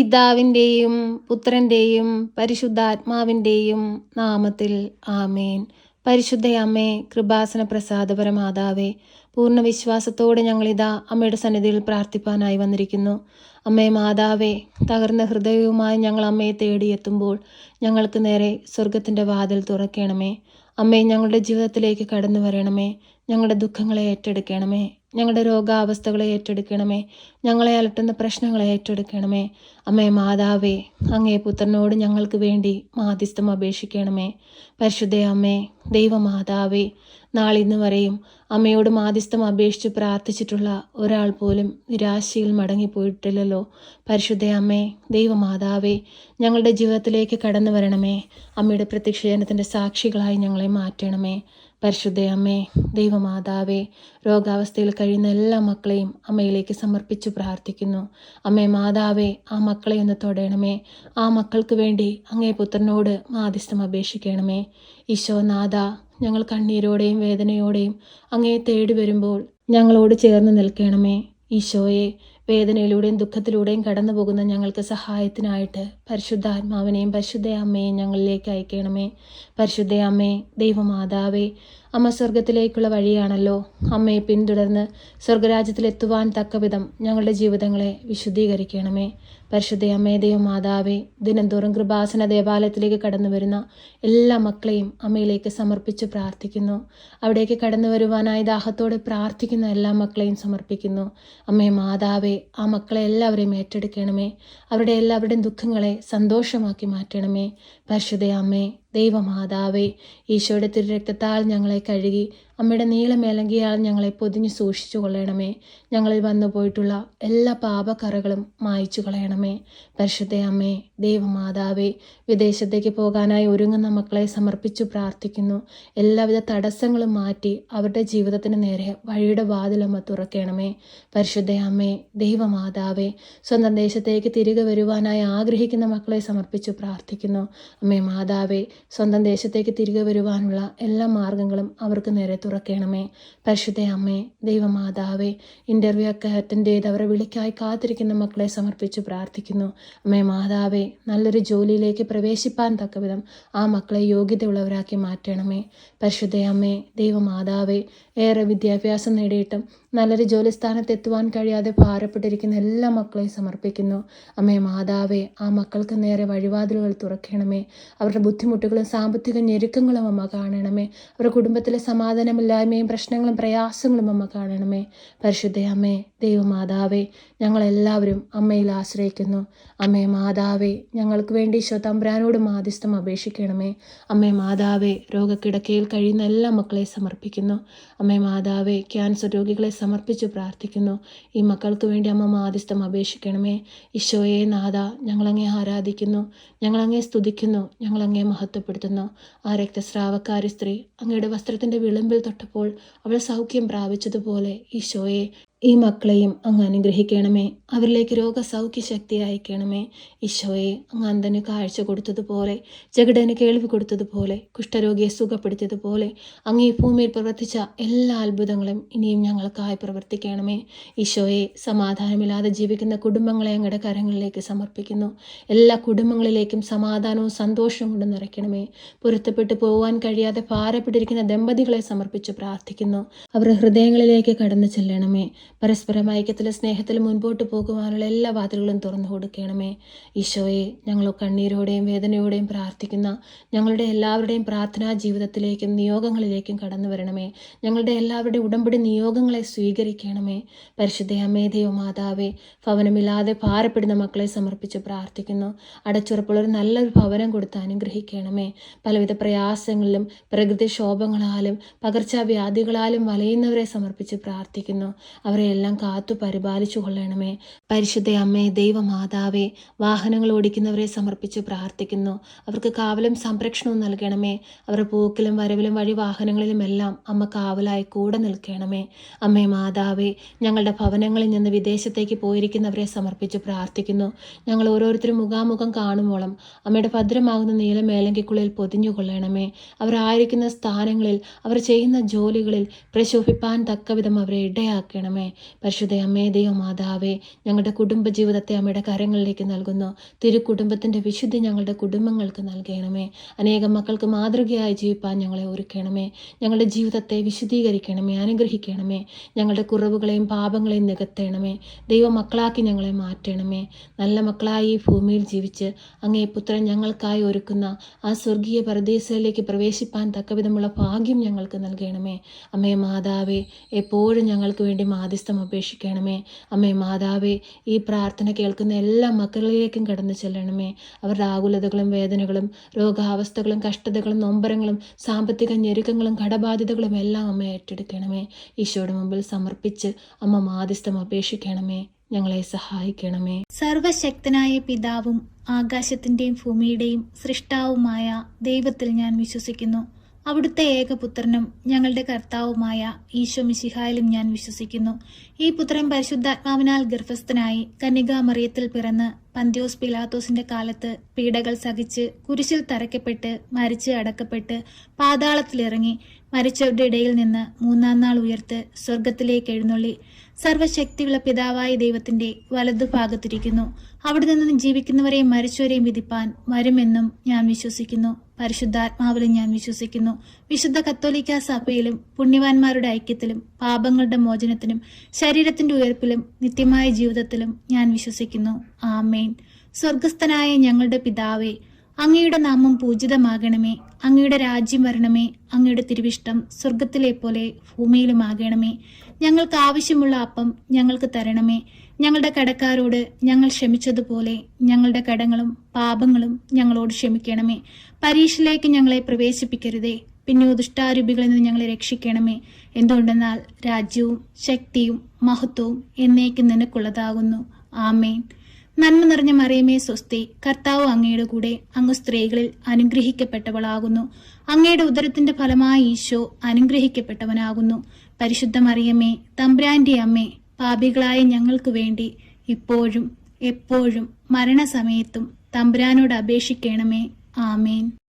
പിതാവിൻ്റെയും പുത്രൻ്റെയും പരിശുദ്ധാത്മാവിൻ്റെയും നാമത്തിൽ ആമേൻ. പരിശുദ്ധയമ്മേ, കൃപാസന പ്രസാദപരമാതാവേ, പൂർണ്ണ വിശ്വാസത്തോടെ ഞങ്ങളിതാ അമ്മയുടെ സന്നിധിയിൽ പ്രാർത്ഥിപ്പാനായി വന്നിരിക്കുന്നു. അമ്മേ മാതാവേ, തകർന്ന ഹൃദയവുമായി ഞങ്ങൾ അമ്മയെ തേടിയെത്തുമ്പോൾ ഞങ്ങൾക്ക് നേരെ സ്വർഗത്തിൻ്റെ വാതിൽ തുറക്കണമേ. അമ്മേ, ഞങ്ങളുടെ ജീവിതത്തിലേക്ക് കടന്നു വരണമേ. ഞങ്ങളുടെ ദുഃഖങ്ങളെ ഏറ്റെടുക്കണമേ. ഞങ്ങളുടെ രോഗാവസ്ഥകളെ ഏറ്റെടുക്കണമേ. ഞങ്ങളെ അലട്ടുന്ന പ്രശ്നങ്ങളെ ഏറ്റെടുക്കണമേ. അമ്മേ മാതാവേ, അങ്ങേ പുത്രനോട് ഞങ്ങൾക്ക് വേണ്ടി മാധ്യസ്ഥം അപേക്ഷിക്കണമേ. പരിശുദ്ധ അമ്മേ, ദൈവമാതാവേ, നാളിന്ന് വരെയും അമ്മയോട് മാധ്യസ്ഥം അപേക്ഷിച്ച് പ്രാർത്ഥിച്ചിട്ടുള്ള ഒരാൾ പോലും നിരാശയിൽ മടങ്ങിപ്പോയിട്ടില്ലല്ലോ. പരിശുദ്ധ അമ്മേ, ദൈവമാതാവേ, ഞങ്ങളുടെ ജീവിതത്തിലേക്ക് കടന്നു വരണമേ. അമ്മയുടെ പ്രത്യക്ഷജനത്തിൻ്റെ സാക്ഷികളായി ഞങ്ങളെ മാറ്റണമേ. പരിശുദ്ധ അമ്മേ, ദൈവമാതാവേ, രോഗാവസ്ഥയിൽ കഴിയുന്ന എല്ലാ മക്കളെയും അമ്മയിലേക്ക് സമർപ്പിച്ചു പ്രാർത്ഥിക്കുന്നു. അമ്മേ മാതാവേ, ആ മക്കളെ ഒന്ന് തൊടണമേ. ആ മക്കൾക്ക് വേണ്ടി അങ്ങേ പുത്രനോട് മാധ്യസ്ഥം അപേക്ഷിക്കണമേ. ഈശോനാഥ, ഞങ്ങൾ കണ്ണീരോടെയും വേദനയോടെയും അങ്ങേ തേടി വരുമ്പോൾ ഞങ്ങളോട് ചേർന്ന് നിൽക്കണമേ. ഈശോയെ, വേദനയിലൂടെയും ദുഃഖത്തിലൂടെയും കടന്നു പോകുന്ന ഞങ്ങൾക്ക് സഹായത്തിനായിട്ട് പരിശുദ്ധാത്മാവിനെയും പരിശുദ്ധ അമ്മയെയും ഞങ്ങളിലേക്ക് അയക്കണമേ. പരിശുദ്ധ അമ്മേ, ദൈവമാതാവേ, അമ്മ സ്വർഗത്തിലേക്കുള്ള വഴിയാണല്ലോ. അമ്മയെ പിന്തുടർന്ന് സ്വർഗരാജ്യത്തിലെത്തുവാൻ തക്കവിധം ഞങ്ങളുടെ ജീവിതങ്ങളെ വിശുദ്ധീകരിക്കണമേ. പരിശുദ്ധ അമ്മേ, ദൈവമാതാവേ, ദിനംതോറും കൃപാസന ദേവാലയത്തിലേക്ക് കടന്നു വരുന്ന എല്ലാ മക്കളെയും അമ്മയിലേക്ക് സമർപ്പിച്ച് പ്രാർത്ഥിക്കുന്നു. അവിടേക്ക് കടന്നു വരുവാനായി ദാഹത്തോടെ പ്രാർത്ഥിക്കുന്ന എല്ലാ മക്കളെയും സമർപ്പിക്കുന്നു. അമ്മേ മാതാവേ, ആ മക്കളെ എല്ലാവരെയും ഏറ്റെടുക്കണമേ. അവരുടെ എല്ലാവരുടെയും ദുഃഖങ്ങളെ സന്തോഷമാക്കി മാറ്റണമേ. പരിശുദ്ധ അമ്മേ, ദൈവമാതാവേ, ഈശോയുടെ തിരുരക്തത്താൽ ഞങ്ങളെ കഴുകി അമ്മയുടെ നീളമേലങ്കിയാൽ ഞങ്ങളെ പൊതിഞ്ഞ് സൂക്ഷിച്ചു കൊള്ളണമേ. ഞങ്ങളിൽ വന്നു പോയിട്ടുള്ള എല്ലാ പാപക്കറകളും മായ്ച്ചു കളയണമേ. പരിശുദ്ധ അമ്മേ, ദൈവമാതാവേ, വിദേശത്തേക്ക് പോകാനായി ഒരുങ്ങുന്ന മക്കളെ സമർപ്പിച്ചു പ്രാർത്ഥിക്കുന്നു. എല്ലാവിധ തടസ്സങ്ങളും മാറ്റി അവരുടെ ജീവിതത്തിന് നേരെ വഴിയുടെ വാതിലമ്മ തുറക്കണമേ. പരിശുദ്ധ അമ്മേ, ദൈവമാതാവേ, സ്വന്തം ദേശത്തേക്ക് തിരികെ വരുവാനായി ആഗ്രഹിക്കുന്ന മക്കളെ സമർപ്പിച്ചു പ്രാർത്ഥിക്കുന്നു. അമ്മേ മാതാവേ, സ്വന്തം ദേശത്തേക്ക് തിരികെ വരുവാനുള്ള എല്ലാ മാർഗങ്ങളും അവർക്ക് നേരെ തുറക്കണമേ. പരിശുദ്ധ അമ്മേ, ദൈവമാതാവേ, ഇൻ്റർവ്യൂ ഒക്കെ അറ്റൻഡ് ചെയ്ത് അവരെ വിളിക്കായി കാത്തിരിക്കുന്ന മക്കളെ സമർപ്പിച്ച് പ്രാർത്ഥിക്കുന്നു. അമ്മേ മാതാവേ, നല്ലൊരു ജോലിയിലേക്ക് പ്രവേശിപ്പാൻ തക്കവിധം ആ മക്കളെ യോഗ്യതയുള്ളവരാക്കി മാറ്റണമേ. പരിശുദ്ധ അമ്മേ, ദൈവമാതാവേ, ഏറെ വിദ്യാഭ്യാസം നേടിയിട്ടും നല്ലൊരു ജോലി സ്ഥാനത്ത് എത്തുവാൻ കഴിയാതെ ഭാരപ്പെട്ടിരിക്കുന്ന എല്ലാ മക്കളെയും സമർപ്പിക്കുന്നു. അമ്മേ മാതാവേ, ആ മക്കൾക്ക് നേരെ വഴിവാതിലുകൾ തുറക്കണമേ. അവരുടെ ബുദ്ധിമുട്ടുകളും സാമ്പത്തിക ഞെരുക്കങ്ങളും അമ്മ കാണണമേ. അവരുടെ കുടുംബത്തിലെ സമാധാനമില്ലായ്മയും പ്രശ്നങ്ങളും പ്രയാസങ്ങളും അമ്മ കാണണമേ. പരിശുദ്ധ അമ്മേ, ദൈവമാതാവേ, ഞങ്ങളെല്ലാവരും അമ്മയിൽ ആശ്രയിക്കുന്നു. അമ്മേ മാതാവേ, ഞങ്ങൾക്ക് വേണ്ടി ഈശോ തമ്പുരാനോട് മാധ്യസ്ഥം അപേക്ഷിക്കണമേ. അമ്മേ മാതാവേ, രോഗക്കിടക്കയിൽ കഴിയുന്ന എല്ലാ മക്കളെ സമർപ്പിക്കുന്നു. അമ്മേ മാതാവേ, ക്യാൻസർ രോഗികളെ സമർപ്പിച്ചു പ്രാർത്ഥിക്കുന്നു. ഈ മക്കൾക്ക് വേണ്ടി അമ്മ മാധ്യസ്ഥം അപേക്ഷിക്കണമേ. ഈശോയെ നാഥ, ഞങ്ങളങ്ങേ ആരാധിക്കുന്നു, ഞങ്ങളങ്ങേ സ്തുതിക്കുന്നു, ഞങ്ങളങ്ങേ മഹത്വപ്പെടുത്തുന്നു. ആ രക്തസ്രാവക്കാരി സ്ത്രീ അങ്ങയുടെ വസ്ത്രത്തിൻ്റെ വിളിമ്പിൽ തൊട്ടപ്പോൾ അവൾ സൗഖ്യം പ്രാപിച്ചതുപോലെ ഈശോയെ, ഈ മക്കളെയും അങ്ങ് അനുഗ്രഹിക്കണമേ. അവരിലേക്ക് രോഗസൗഖ്യ ശക്തി അയക്കണമേ. ഈശോയെ, അങ്ങ് അന്ധന് കാഴ്ച കൊടുത്തതുപോലെ, ജഗടന് കേൾവി കൊടുത്തതുപോലെ, കുഷ്ഠരോഗിയെ സുഖപ്പെടുത്തിയതുപോലെ അങ്ങ് ഈ ഭൂമിയിൽ പ്രവർത്തിച്ച എല്ലാ അത്ഭുതങ്ങളും ഇനിയും ഞങ്ങൾക്കായി പ്രവർത്തിക്കണമേ. ഈശോയെ, സമാധാനമില്ലാതെ ജീവിക്കുന്ന കുടുംബങ്ങളെ അങ്ങയുടെ കരങ്ങളിലേക്ക് സമർപ്പിക്കുന്നു. എല്ലാ കുടുംബങ്ങളിലേക്കും സമാധാനവും സന്തോഷവും കൊണ്ട് നിറയ്ക്കണമേ. പൊരുത്തപ്പെട്ടു പോകാൻ കഴിയാതെ ഭാരപ്പെട്ടിരിക്കുന്ന ദമ്പതികളെ സമർപ്പിച്ച് പ്രാർത്ഥിക്കുന്നു. അവരുടെ ഹൃദയങ്ങളിലേക്ക് കടന്നു ചെല്ലണമേ. പരസ്പരം ഐക്യത്തിലും സ്നേഹത്തിലും മുൻപോട്ട് പോകുവാനുള്ള എല്ലാ വാതിലുകളും തുറന്നു കൊടുക്കണമേ. ഈശോയെ, ഞങ്ങൾ കണ്ണീരോടെയും വേദനയോടെയും പ്രാർത്ഥിക്കുന്ന ഞങ്ങളുടെ എല്ലാവരുടെയും പ്രാർത്ഥനാ ജീവിതത്തിലേക്കും നിയോഗങ്ങളിലേക്കും കടന്നു വരണമേ. ഞങ്ങളുടെ എല്ലാവരുടെയും ഉടമ്പടി നിയോഗങ്ങളെ സ്വീകരിക്കണമേ. പരിശുദ്ധ അമ്മേ, ദൈവമാതാവേ, ഭവനമില്ലാതെ ഭാരപ്പെടുന്ന മക്കളെ സമർപ്പിച്ച് പ്രാർത്ഥിക്കുന്നു. അടച്ചുറപ്പുള്ളൊരു നല്ലൊരു ഭവനം കൊടുത്ത് അനുഗ്രഹിക്കണമേ. പലവിധ പ്രയാസങ്ങളിലും പ്രകൃതിക്ഷോഭങ്ങളാലും പകർച്ചവ്യാധികളാലും വലയുന്നവരെ സമർപ്പിച്ച് പ്രാർത്ഥിക്കുന്നു. അവരെയെല്ലാം കാത്തു പരിപാലിച്ചു കൊള്ളണമേ. പരിശുദ്ധ അമ്മേ, ദൈവമാതാവേ, വാഹനങ്ങൾ ഓടിക്കുന്നവരെ സമർപ്പിച്ച് പ്രാർത്ഥിക്കുന്നു. അവർക്ക് കാവലും സംരക്ഷണവും നൽകണമേ. അവരുടെ പോക്കിലും വരവിലും വഴി വാഹനങ്ങളിലുമെല്ലാം അമ്മ കാവലായി കൂടെ നിൽക്കണമേ. അമ്മേ മാതാവേ, ഞങ്ങളുടെ ഭവനങ്ങളിൽ നിന്ന് വിദേശത്തേക്ക് പോയിരിക്കുന്നവരെ സമർപ്പിച്ച് പ്രാർത്ഥിക്കുന്നു. ഞങ്ങൾ ഓരോരുത്തരും മുഖാമുഖം കാണുമ്പോഴും അമ്മയുടെ ഭദ്രമാകുന്ന നീലമേലങ്കിക്കുള്ളിൽ പൊതിഞ്ഞു കൊള്ളണമേ. അവരായിരിക്കുന്ന സ്ഥാനങ്ങളിൽ, അവർ ചെയ്യുന്ന ജോലികളിൽ പ്രശോഭിപ്പാൻ തക്കവിധം അവരെ ഇടയാക്കണമേ. പരിശുദ്ധ അമ്മേ ദൈവമാതാവേ, ഞങ്ങളുടെ കുടുംബജീവിതത്തെ അമ്മയുടെ കരങ്ങളിലേക്ക് നൽകുന്നു. തിരുക്കുടുംബത്തിൻ്റെ വിശുദ്ധി ഞങ്ങളുടെ കുടുംബങ്ങൾക്ക് നൽകണമേ. അനേകം മക്കൾക്ക് മാതൃകയായി ജീവിപ്പാൻ ഞങ്ങളെ ഒരുക്കണമേ. ഞങ്ങളുടെ ജീവിതത്തെ വിശുദ്ധീകരിക്കണമേ, അനുഗ്രഹിക്കണമേ. ഞങ്ങളുടെ കുറവുകളെയും പാപങ്ങളെയും നികത്തണമേ. ദൈവമക്കളാക്കി ഞങ്ങളെ മാറ്റണമേ. നല്ല മക്കളായി ഈ ഭൂമിയിൽ ജീവിച്ച് അങ്ങേ പുത്രൻ ഞങ്ങൾക്കായി ഒരുക്കുന്ന ആ സ്വർഗീയ പരദേശയിലേക്ക് പ്രവേശിപ്പാൻ തക്കവിധമുള്ള ഭാഗ്യം ഞങ്ങൾക്ക് നൽകണമേ. അമ്മേ മാതാവേ, എപ്പോഴും ഞങ്ങൾക്ക് വേണ്ടി മാധ്യസ്ഥം അപേക്ഷിക്കണമേ. അമ്മേ മാതാവേ, ഈ പ്രാർത്ഥന കേൾക്കുന്ന എല്ലാ മക്കളിലേക്കും കടന്നു ചെല്ലണമേ. അവരുടെ ആകുലതകളും വേദനകളും രോഗാവസ്ഥകളും കഷ്ടതകളും നൊമ്പരങ്ങളും സാമ്പത്തിക ഞെരുക്കങ്ങളും കടബാധ്യതകളും എല്ലാം അമ്മ ഏറ്റെടുക്കണമേ. ഈശോയുടെ മുമ്പിൽ സമർപ്പിച്ച് അമ്മ മാധ്യസ്ഥം അപേക്ഷിക്കണമേ. ഞങ്ങളെ സഹായിക്കണമേ. സർവശക്തനായ പിതാവും ആകാശത്തിന്റെയും ഭൂമിയുടെയും സൃഷ്ടാവുമായ ദൈവത്തിൽ ഞാൻ വിശ്വസിക്കുന്നു. അവിടുത്തെ ഏകപുത്രനും ഞങ്ങളുടെ കർത്താവുമായ ഈശോ മിശിഹായിലും ഞാൻ വിശ്വസിക്കുന്നു. ഈ പുത്രൻ പരിശുദ്ധാത്മാവിനാൽ ഗർഭസ്ഥനായി കന്യകാമറിയത്തിൽ പിറന്ന് പന്ത്യോസ് പിലാത്തോസിന്റെ കാലത്ത് പീഡകൾ സഹിച്ച് കുരിശിൽ തറയ്ക്കപ്പെട്ട് മരിച്ച് അടക്കപ്പെട്ട് പാതാളത്തിലിറങ്ങി മരിച്ചവരുടെ ഇടയിൽ നിന്ന് മൂന്നാം നാൾ ഉയർത്ത് സ്വർഗത്തിലേക്ക് എഴുന്നള്ളി സർവശക്തിയുള്ള പിതാവായ ദൈവത്തിന്റെ വലതുഭാഗത്തിരിക്കുന്നു. അവിടെ നിന്ന് ജീവിക്കുന്നവരെയും മരിച്ചവരെയും വിധിപ്പാൻ വരുമെന്നും ഞാൻ വിശ്വസിക്കുന്നു. പരിശുദ്ധാത്മാവിലും ഞാൻ വിശ്വസിക്കുന്നു. വിശുദ്ധ കത്തോലിക്ക സഭയിലും പുണ്യവാന്മാരുടെ ഐക്യത്തിലും പാപങ്ങളുടെ മോചനത്തിനും ശരീരത്തിന്റെ ഉയർപ്പിലും നിത്യമായ ജീവിതത്തിലും ഞാൻ വിശ്വസിക്കുന്നു. ആമേൻ. സ്വർഗസ്ഥനായ ഞങ്ങളുടെ പിതാവേ, അങ്ങയുടെ നാമം പൂജിതമാകണമേ. അങ്ങയുടെ രാജ്യം വരണമേ. അങ്ങയുടെ തിരുവിഷ്ടം സ്വർഗത്തിലെ പോലെ ഭൂമിയിലുമാകണമേ. ഞങ്ങൾക്ക് ആവശ്യമുള്ള അപ്പം ഞങ്ങൾക്ക് തരണമേ. ഞങ്ങളുടെ കടക്കാരോട് ഞങ്ങൾ ക്ഷമിച്ചതുപോലെ ഞങ്ങളുടെ കടങ്ങളും പാപങ്ങളും ഞങ്ങളോട് ക്ഷമിക്കണമേ. പരീക്ഷയിലേക്ക് ഞങ്ങളെ പ്രവേശിപ്പിക്കരുതേ, പിന്നെ ദുഷ്ടാരൂപികളിൽ നിന്ന് ഞങ്ങളെ രക്ഷിക്കണമേ. എന്തുകൊണ്ടെന്നാൽ രാജ്യവും ശക്തിയും മഹത്വവും എന്നേക്കും നിനക്കുള്ളതാകുന്നു. ആമേൻ. നന്മ നിറഞ്ഞ മറിയമേ സ്വസ്തി, കർത്താവ് അങ്ങയുടെ കൂടെ, അങ്ങ് സ്ത്രീകളിൽ അനുഗ്രഹിക്കപ്പെട്ടവളാകുന്നു. അങ്ങയുടെ ഉദരത്തിന്റെ ഫലമായി ഈശോ അനുഗ്രഹിക്കപ്പെട്ടവനാകുന്നു. പരിശുദ്ധ മറിയമേ, തമ്പുരാന്റെ അമ്മേ, പാപികളായ ഞങ്ങൾക്ക് വേണ്ടി ഇപ്പോഴും എപ്പോഴും മരണസമയത്തും തമ്പുരാനോട് അപേക്ഷിക്കണമേ. ആമേൻ.